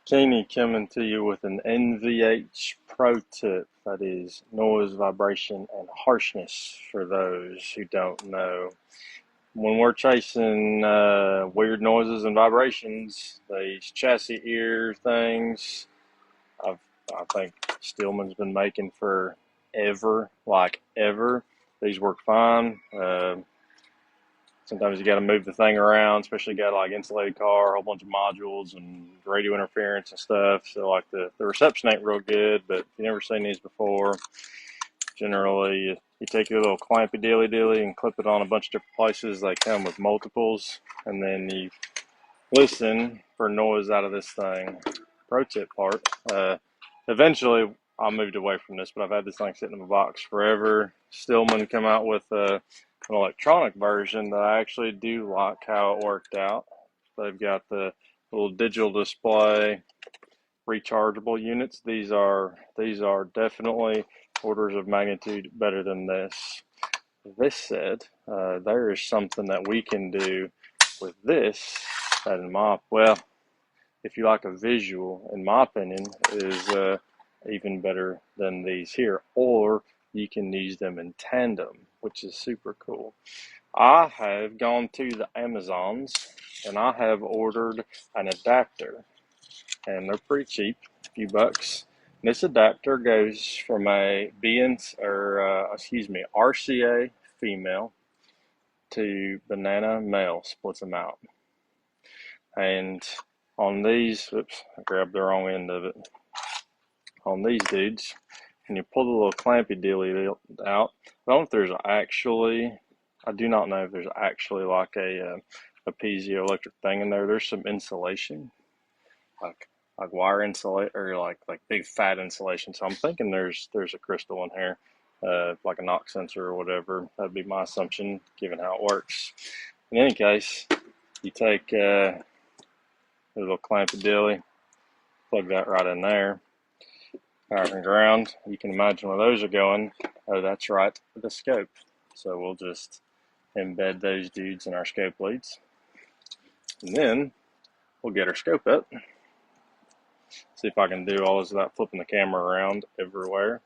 Keeney coming to you with an NVH pro tip, that is noise, vibration, and harshness for those who don't know. When we're chasing weird noises and vibrations, these chassis ear things, I've, I think Stillman's been making for ever, like ever. These work fine. Sometimes you got to move the thing around, especially got like insulated car, a whole bunch of modules and radio interference and stuff. So like the reception ain't real good, but if you've never seen these before, generally you take your little clampy dilly and clip it on a bunch of different places. They come with multiples, and then you listen for noise out of this thing. Pro tip part. Eventually I moved away from this, but I've had this thing sitting in my box forever. Stillman come out with an electronic version that I actually do like how it worked out. They've got the little digital display rechargeable units. These are definitely orders of magnitude better than this. This said, there is something that we can do with this that if you like a visual, in my opinion, is even better than these here. Or you can use them in tandem, which is super cool. I have gone to the Amazons and I have ordered an adapter, and they're pretty cheap, a few bucks. And this adapter goes from a RCA female to banana male, splits them out. And on these, oops, I grabbed the wrong end of it. On these dudes, and you pull the little clampy dealy out. I don't know if there's I do not know if there's actually like a piezoelectric thing in there. There's some insulation, like wire insulation, or like big fat insulation. So I'm thinking there's a crystal in here, like a knock sensor or whatever. That'd be my assumption, given how it works. In any case, you take a little clampy dilly, plug that right in there. Power and ground. You can imagine where those are going. Oh, that's right, the scope. So we'll just embed those dudes in our scope leads. And then we'll get our scope up. See if I can do all this without flipping the camera around everywhere.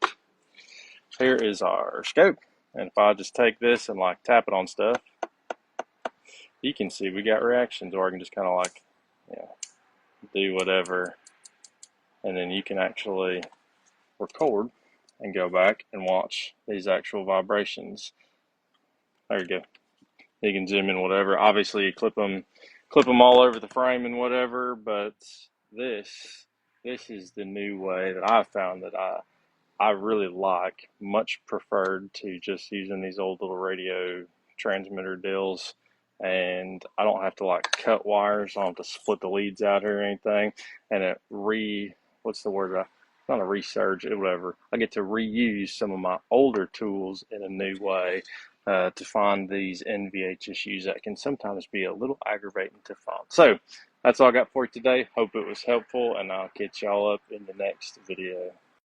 Here is our scope. And if I just take this and like tap it on stuff, you can see we got reactions, or I can just kind of like, do whatever. And then you can actually record and go back and watch these actual vibrations. There you go. You can zoom in whatever. Obviously you clip them all over the frame and whatever, but this is the new way that I found that I really like, much preferred to just using these old little radio transmitter deals. And I don't have to like cut wires. I don't have to split the leads out or anything. And what's the word? Not a resurge, whatever. I get to reuse some of my older tools in a new way to find these NVH issues that can sometimes be a little aggravating to find. So that's all I got for you today. Hope it was helpful, and I'll catch y'all up in the next video.